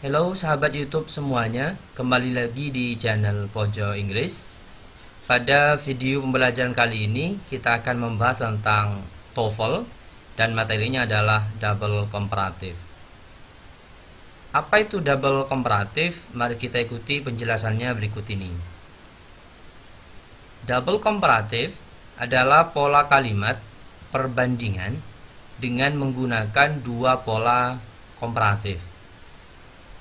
Halo sahabat YouTube semuanya, kembali lagi di channel Pojo Inggris. Pada video pembelajaran kali ini kita akan membahas tentang TOEFL dan materinya adalah double comparative. Apa itu double comparative? Mari kita ikuti penjelasannya berikut ini. Double comparative adalah pola kalimat perbandingan dengan menggunakan dua pola komparatif.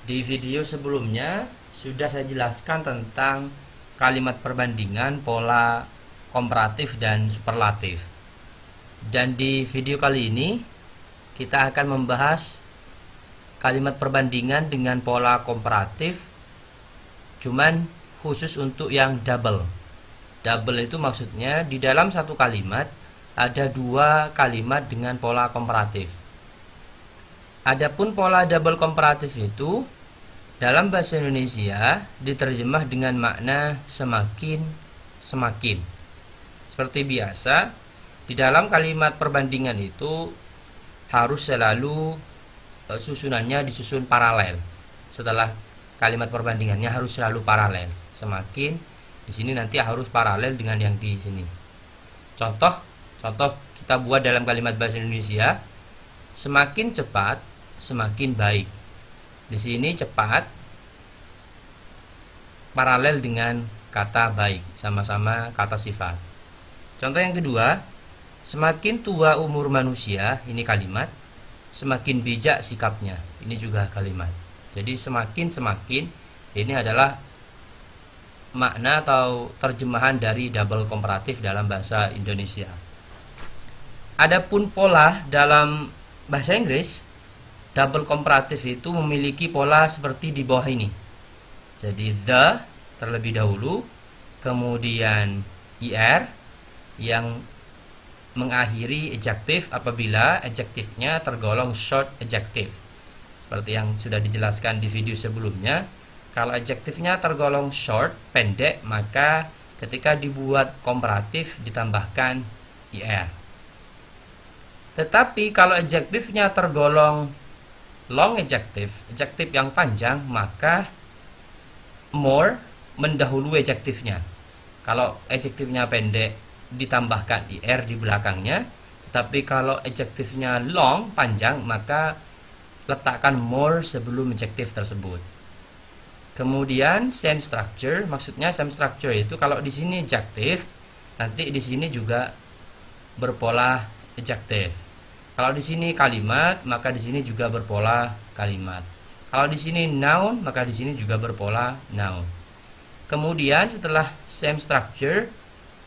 Di video sebelumnya sudah saya jelaskan tentang kalimat perbandingan, pola komparatif dan superlatif. Dan di video kali ini kita akan membahas kalimat perbandingan dengan pola komparatif, cuman khusus untuk yang double. Double itu maksudnya di dalam satu kalimat ada dua kalimat dengan pola komparatif. Adapun pola double komparatif itu dalam bahasa Indonesia diterjemah dengan makna semakin. Seperti biasa, di dalam kalimat perbandingan itu harus selalu susunannya disusun paralel. Setelah kalimat perbandingannya harus selalu paralel. Semakin di sini nanti harus paralel dengan yang di sini. Contoh kita buat dalam kalimat bahasa Indonesia, semakin cepat semakin baik. Di sini cepat paralel dengan kata baik, sama-sama kata sifat. Contoh yang kedua, semakin tua umur manusia, ini kalimat, semakin bijak sikapnya, ini juga kalimat. Jadi semakin ini adalah makna atau terjemahan dari double komparatif dalam bahasa Indonesia. Adapun pola dalam bahasa Inggris, double komparatif itu memiliki pola seperti di bawah ini. Jadi the terlebih dahulu, kemudian er yang mengakhiri adjektif apabila adjektifnya tergolong short adjective. Seperti yang sudah dijelaskan di video sebelumnya, kalau adjektifnya tergolong short, pendek, maka ketika dibuat komparatif ditambahkan er. Tetapi kalau adjektifnya tergolong long adjective yang panjang, maka more mendahului adjektifnya. Kalau adjektifnya pendek ditambahkan er di belakangnya, tapi kalau adjektifnya long panjang, maka letakkan more sebelum adjektif tersebut. Kemudian same structure, maksudnya same structure itu kalau di sini adjektif, nanti di sini juga berpola adjektif. Kalau di sini kalimat, maka di sini juga berpola kalimat. Kalau di sini noun, maka di sini juga berpola noun. Kemudian setelah same structure,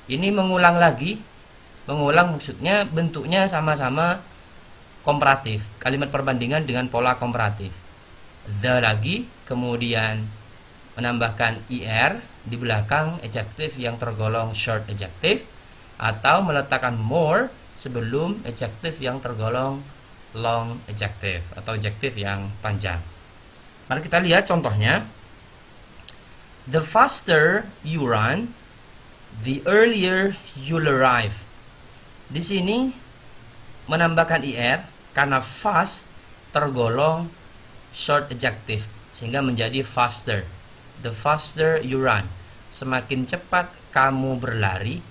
ini mengulang lagi. Mengulang maksudnya bentuknya sama-sama komparatif. Kalimat perbandingan dengan pola komparatif. The lagi, kemudian menambahkan er di belakang adjektif yang tergolong short adjective, atau meletakkan more sebelum adjektif yang tergolong long adjective atau adjektif yang panjang. Mari kita lihat contohnya. The faster you run, the earlier you'll arrive. Di sini menambahkan er karena fast tergolong short adjective sehingga menjadi faster. The faster you run, semakin cepat kamu berlari.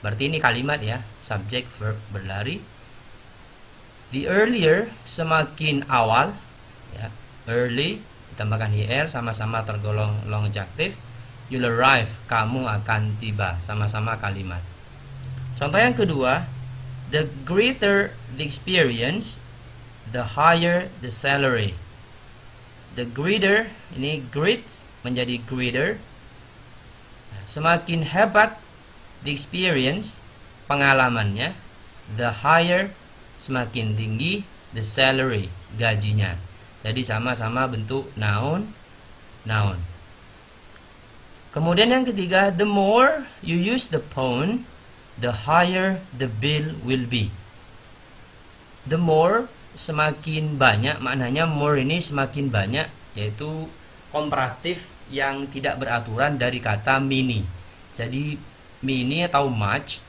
Berarti ini kalimat ya, subjek verb berlari. The earlier, semakin awal ya, early ditambahkan er sama-sama tergolong long adjective. You'll arrive, kamu akan tiba, sama-sama kalimat. Contoh yang kedua, the greater the experience, the higher the salary. The greater, ini great menjadi greater. Semakin hebat the experience, pengalamannya, the higher, semakin tinggi, the salary, gajinya. Jadi sama-sama bentuk noun. Kemudian yang ketiga, the more you use the phone, the higher the bill will be. The more, semakin banyak, maknanya more ini semakin banyak, yaitu komparatif yang tidak beraturan dari kata mini. Jadi mini atau much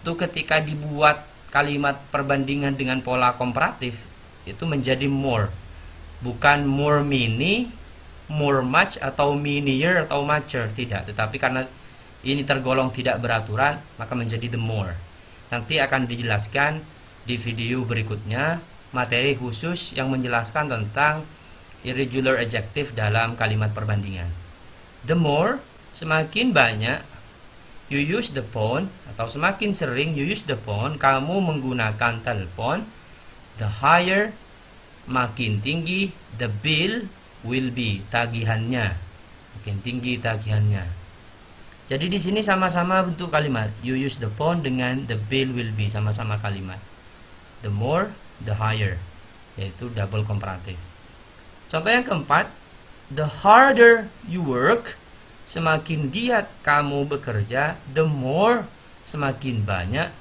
itu ketika dibuat kalimat perbandingan dengan pola komparatif itu menjadi more. Bukan more mini, more much, atau minier atau mucher, tidak. Tetapi karena ini tergolong tidak beraturan, maka menjadi the more. Nanti akan dijelaskan di video berikutnya materi khusus yang menjelaskan tentang irregular adjective dalam kalimat perbandingan. The more, semakin banyak you use the phone, atau semakin sering you use the phone, kamu menggunakan telepon, the higher, makin tinggi, the bill will be, tagihannya, makin tinggi tagihannya. Jadi di sini sama-sama bentuk kalimat, you use the phone dengan the bill will be, sama-sama kalimat. The more, the higher, yaitu double comparative. Contoh yang keempat, the harder you work, semakin giat kamu bekerja, the more, semakin banyak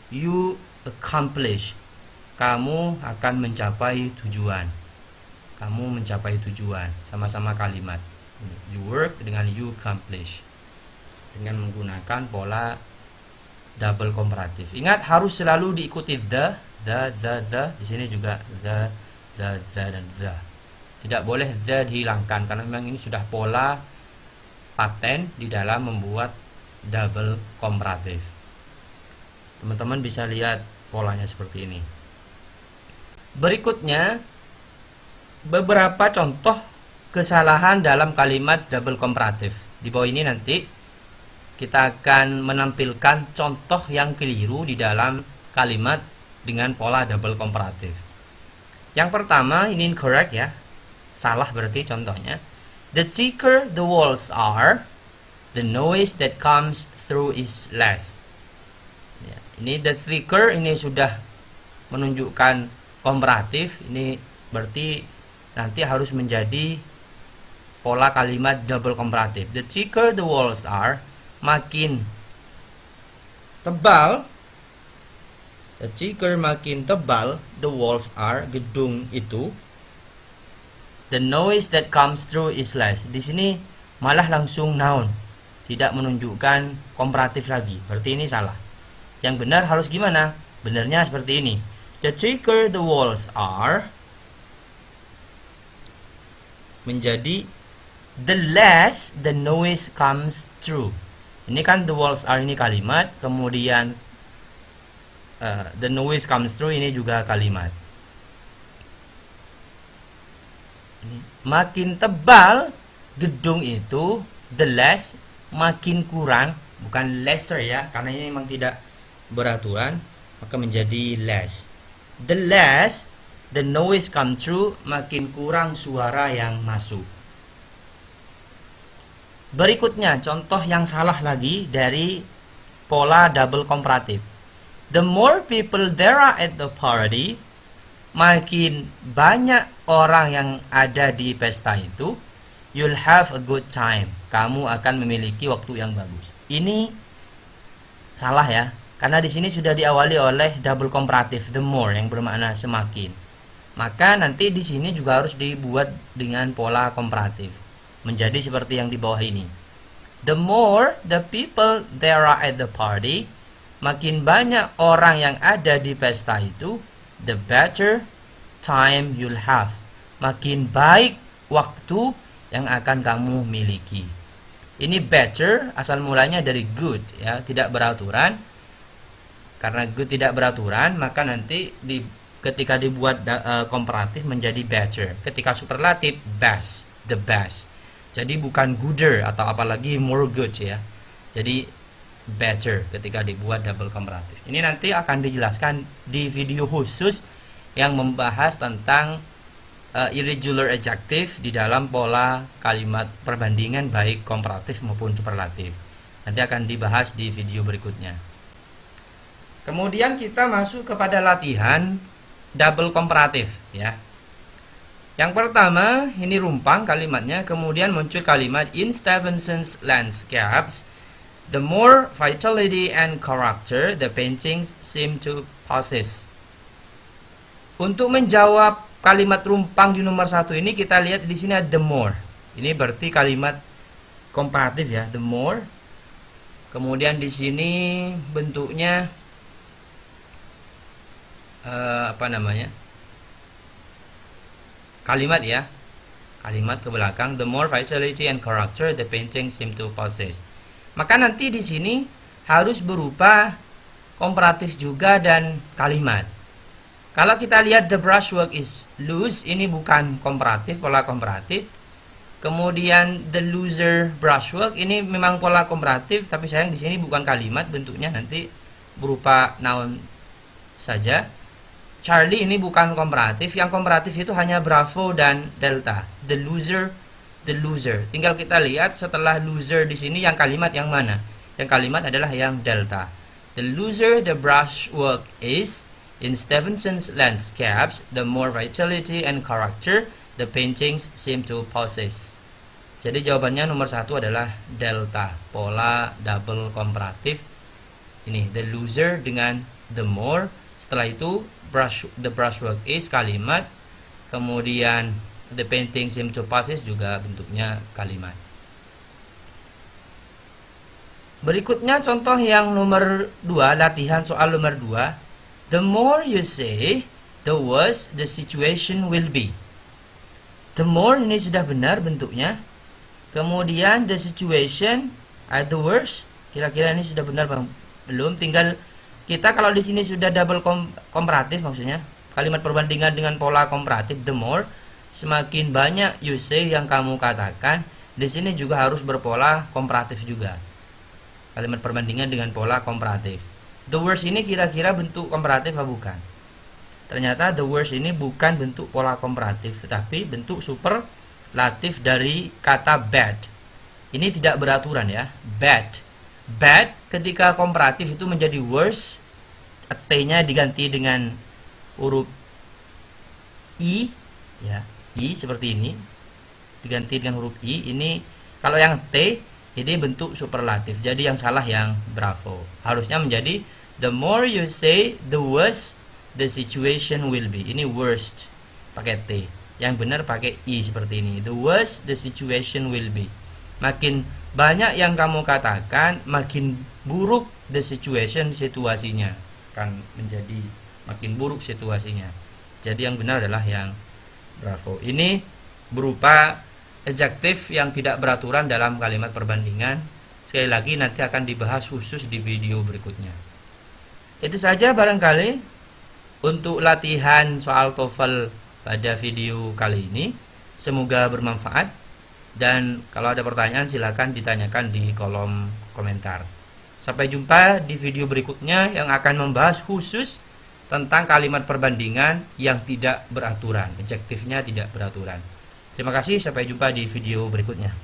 you accomplish, kamu akan mencapai tujuan. Kamu mencapai tujuan, sama-sama kalimat. You work dengan you accomplish, dengan menggunakan pola double comparative. Ingat, harus selalu diikuti the. Di sini juga the, dan the. Tidak boleh the dihilangkan, karena memang ini sudah pola paten di dalam membuat double comparative. Teman-teman bisa lihat polanya seperti ini. Berikutnya, beberapa contoh kesalahan dalam kalimat double comparative. Di bawah ini nanti kita akan menampilkan contoh yang keliru di dalam kalimat dengan pola double comparative. Yang pertama, ini incorrect ya. Salah berarti contohnya. The thicker the walls are, the noise that comes through is less. Ya, ini the thicker, ini sudah menunjukkan komparatif. Ini berarti nanti harus menjadi pola kalimat double comparative. The thicker the walls are, makin tebal, the thicker, makin tebal, the walls are, gedung itu, the noise that comes through is less. Di sini malah langsung noun, tidak menunjukkan komparatif lagi. Berarti ini salah. Yang benar harus gimana? Benarnya seperti ini. The thicker the walls are, menjadi the less the noise comes through. Ini kan the walls are, ini kalimat, kemudian the noise comes through, ini juga kalimat. Ini, makin tebal gedung itu, the less, makin kurang, bukan lesser ya, karena ini memang tidak beraturan, maka menjadi less. The less the noise come through, makin kurang suara yang masuk. Berikutnya, contoh yang salah lagi dari pola double comparative. The more people there are at the party, makin banyak orang yang ada di pesta itu, you'll have a good time, kamu akan memiliki waktu yang bagus. Ini salah ya, karena di sini sudah diawali oleh double comparative, the more, yang bermakna semakin. Maka nanti di sini juga harus dibuat dengan pola komparatif, menjadi seperti yang di bawah ini. The more the people there are at the party, makin banyak orang yang ada di pesta itu, the better time you'll have, makin baik waktu yang akan kamu miliki. Ini better asal mulanya dari good ya, tidak beraturan. Karena good tidak beraturan, maka nanti ketika dibuat komparatif menjadi better. Ketika superlatif, best, the best. Jadi bukan gooder atau apalagi more good ya. Jadi better ketika dibuat double komparatif. Ini nanti akan dijelaskan di video khusus yang membahas tentang irregular adjective di dalam pola kalimat perbandingan baik komparatif maupun superlatif. Nanti akan dibahas di video berikutnya. Kemudian kita masuk kepada latihan double comparative ya. Yang pertama, ini rumpang kalimatnya, kemudian muncul kalimat in Stevenson's landscapes, the more vitality and character the paintings seem to possess. Untuk menjawab kalimat rumpang di nomor 1 ini, kita lihat di sini ada the more. Ini berarti kalimat komparatif ya, the more. Kemudian di sini bentuknya kalimat ya. Kalimat ke belakang, the more vitality and character the painting seem to possess. Maka nanti di sini harus berupa komparatif juga dan kalimat. Kalau kita lihat the brushwork is loose, ini bukan komparatif, pola komparatif. Kemudian the looser brushwork ini memang pola komparatif, tapi sayang di sini bukan kalimat, bentuknya nanti berupa noun saja. Charlie ini bukan komparatif, yang komparatif itu hanya Bravo dan Delta. The loser, the loser. Tinggal kita lihat setelah loser di sini yang kalimat yang mana? Yang kalimat adalah yang Delta. The looser the brushwork is in Stevenson's landscapes, the more vitality and character the paintings seem to possess. Jadi jawabannya nomor 1 adalah Delta, pola double komparatif. Ini the loser dengan the more. Setelah itu the brushwork is kalimat, kemudian the painting seem to possess juga bentuknya kalimat. Berikutnya contoh yang nomor 2, latihan soal nomor 2. The more you say, the worse the situation will be. The more ini sudah benar bentuknya. Kemudian the situation the worse. Kira-kira ini sudah benar Bang? Belum, tinggal kita kalau di sini sudah double komparatif, maksudnya kalimat perbandingan dengan pola komparatif, the more, semakin banyak you say yang kamu katakan, di sini juga harus berpola komparatif juga. Kalimat perbandingan dengan pola komparatif. The worst ini kira-kira bentuk komparatif apa bukan? Ternyata the worst ini bukan bentuk pola komparatif, tetapi bentuk superlatif dari kata bad. Ini tidak beraturan ya, bad. Bad ketika komparatif itu menjadi worse, T-nya diganti dengan huruf I, ya, I seperti ini, diganti dengan huruf I. Ini kalau yang T ini bentuk superlatif. Jadi yang salah yang Bravo. Harusnya menjadi the more you say, the worse the situation will be. Ini worst pakai T. Yang benar pakai I seperti ini. The worse the situation will be. Makin banyak yang kamu katakan, makin buruk the situation, situasinya akan menjadi makin buruk situasinya. Jadi yang benar adalah yang Bravo. Ini berupa adjektif yang tidak beraturan dalam kalimat perbandingan. Sekali lagi nanti akan dibahas khusus di video berikutnya. Itu saja barangkali untuk latihan soal TOEFL pada video kali ini. Semoga bermanfaat. Dan kalau ada pertanyaan silakan ditanyakan di kolom komentar. Sampai jumpa di video berikutnya yang akan membahas khusus tentang kalimat perbandingan yang tidak beraturan, adjektifnya tidak beraturan. Terima kasih, sampai jumpa di video berikutnya.